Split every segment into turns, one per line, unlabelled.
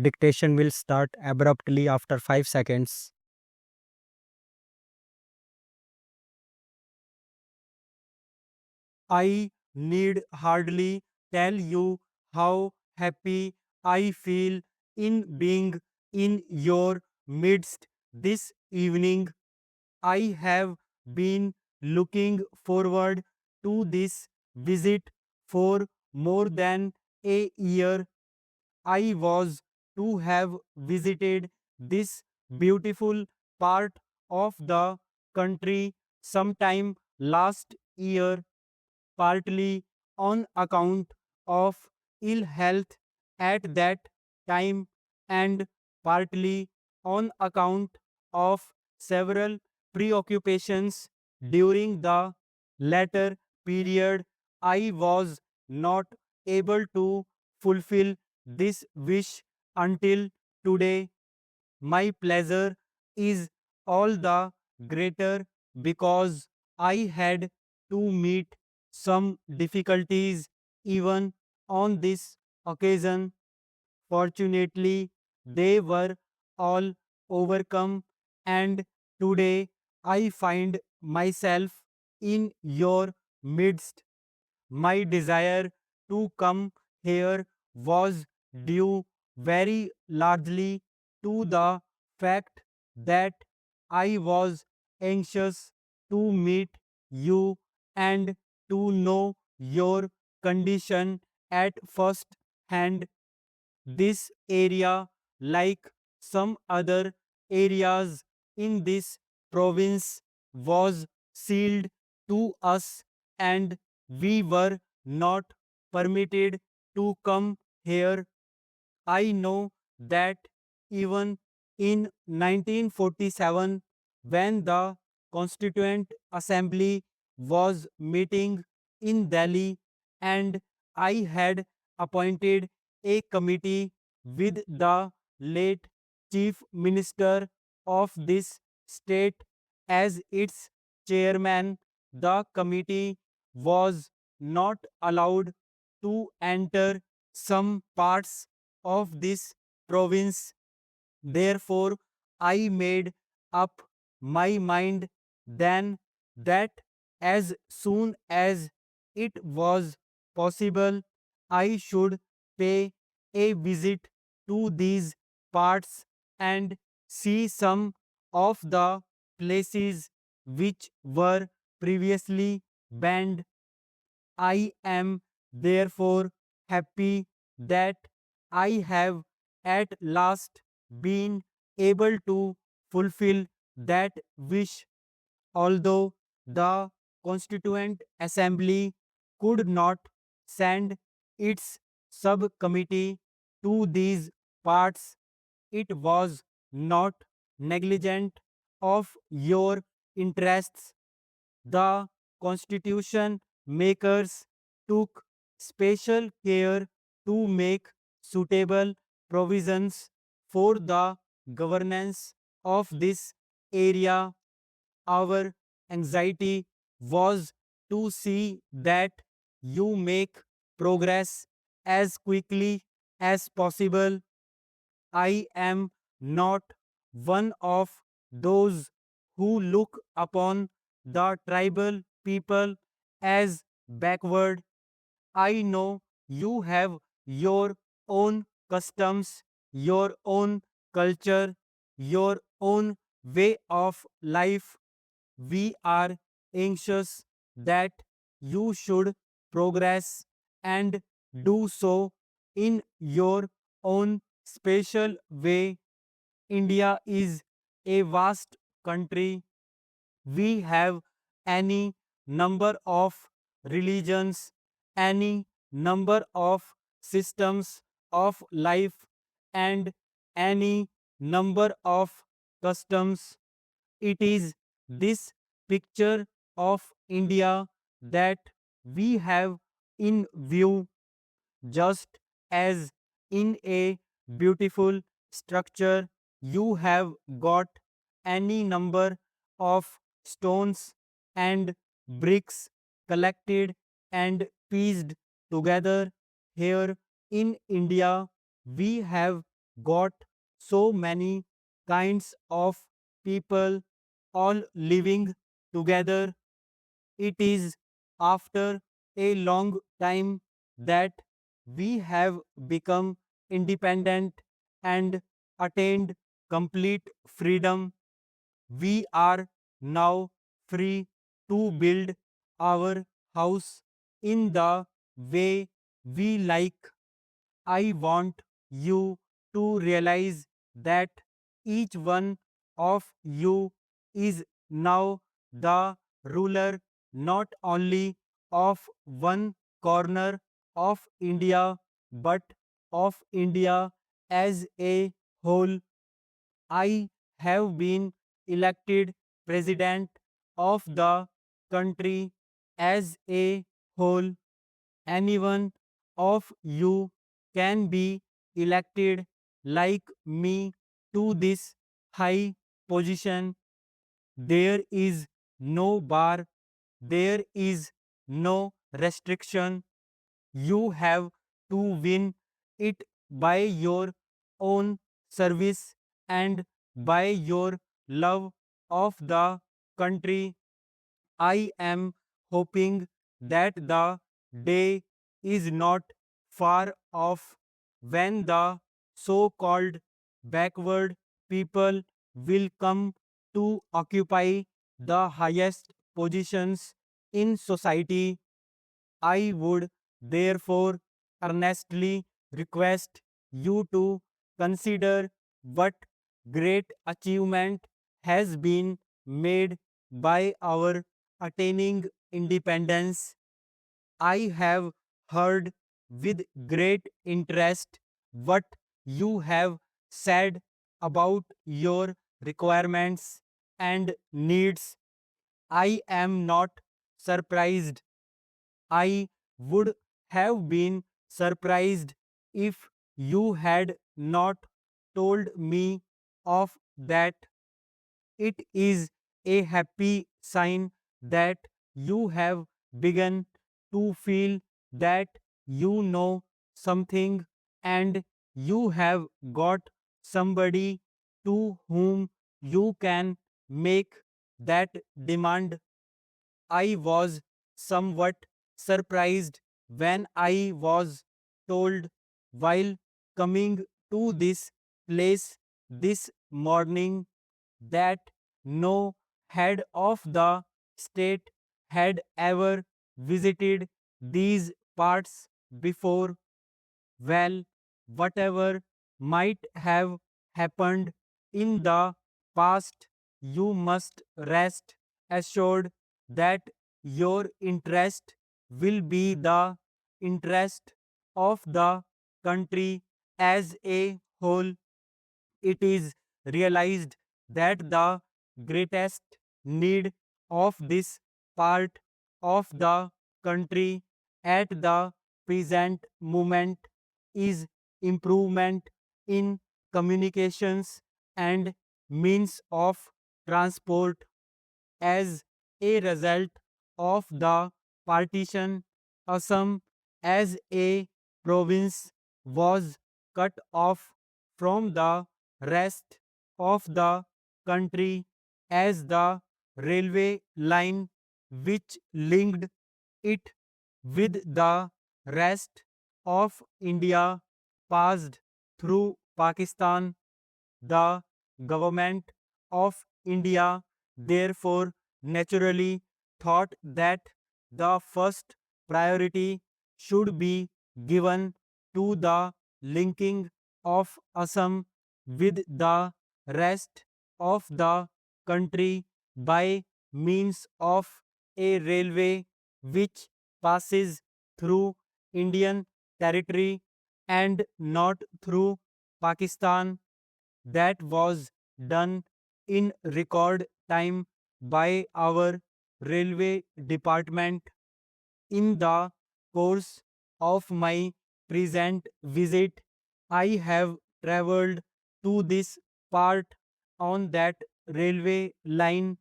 Dictation will start abruptly after 5 seconds. I need hardly tell you how happy I feel in being in your midst this evening. I have been looking forward to this visit for more than a year. I was to have visited this beautiful part of the country sometime last year, partly on account of ill health at that time, and partly on account of several preoccupations during the latter period. I was not able to fulfill this wish until today. My pleasure is all the greater because I had to meet some difficulties even on this occasion. Fortunately, they were all overcome, and today I find myself in your midst. My desire to come here was due very largely to the fact that I was anxious to meet you and to know your condition at first hand. This area, like some other areas in this province, was sealed to us, and we were not permitted to come here. I know that even in 1947, when the Constituent Assembly was meeting in Delhi, and I had appointed a committee with the late Chief Minister of this state as its chairman, the committee was not allowed to enter some parts of this province. Therefore, I made up my mind then that as soon as it was possible, I should pay a visit to these parts and see some of the places which were previously banned. I am therefore happy that I have at last been able to fulfill that wish, although the Constituent Assembly could not send its subcommittee to these parts. It was not negligent of your interests. The constitution makers took special care to make suitable provisions for the governance of this area. Our anxiety was to see that you make progress as quickly as possible. I am not one of those who look upon the tribal people as backward. I know you have your own customs, your own culture, your own way of life. We are anxious that you should progress and do so in your own special way. India is a vast country. We have any number of religions, any number of systems of life, and any number of customs. It is this picture of India that we have in view, just as in a beautiful structure you have got any number of stones and bricks collected and pieced together. Here in India, we have got so many kinds of people all living together. It is after a long time that we have become independent and attained complete freedom. We are now free to build our house in the way we like. I want you to realize that each one of you is now the ruler not only of one corner of India but of India as a whole. I have been elected president of the country as a whole. Anyone of you can be elected like me to this high position. There is no bar, there is no restriction. You have to win it by your own service and by your love of the country. I am hoping that the day is not far off when the so called backward people will come to occupy the highest positions in society. I would therefore earnestly request you to consider what great achievement has been made by our attaining independence. I have heard with great interest what you have said about your requirements and needs. I am not surprised. I would have been surprised if you had not told me of that. It is a happy sign that you have begun to feel that you know something and you have got somebody to whom you can make that demand. I was somewhat surprised when I was told while coming to this place this morning that no head of the state had ever visited these parts before. Well, whatever might have happened in the past, you must rest assured that your interest will be the interest of the country as a whole. It is realized that the greatest need of this part of the country at the present moment is improvement in communications and means of transport. As a result of the partition, Assam as a province was cut off from the rest of the country as the railway line which linked it with the rest of India passed through Pakistan. The government of India therefore naturally thought that the first priority should be given to the linking of Assam with the rest of the country by means of a railway which passes through Indian territory and not through Pakistan. That was done in record time by our railway department. In the course of my present visit, I have traveled to this part on that railway line.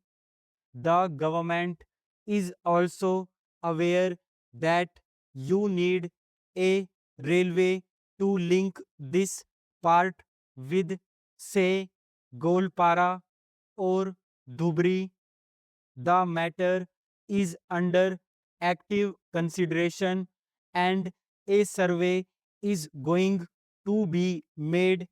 The government is also aware that you need a railway to link this part with, say, Golpara or Dhubri. The matter is under active consideration and a survey is going to be made.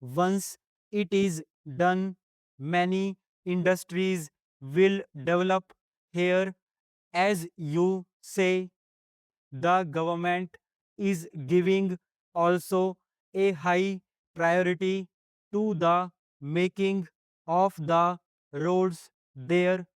Once it is done, many industries will develop here. As you say, the government is giving also a high priority to the making of the roads there.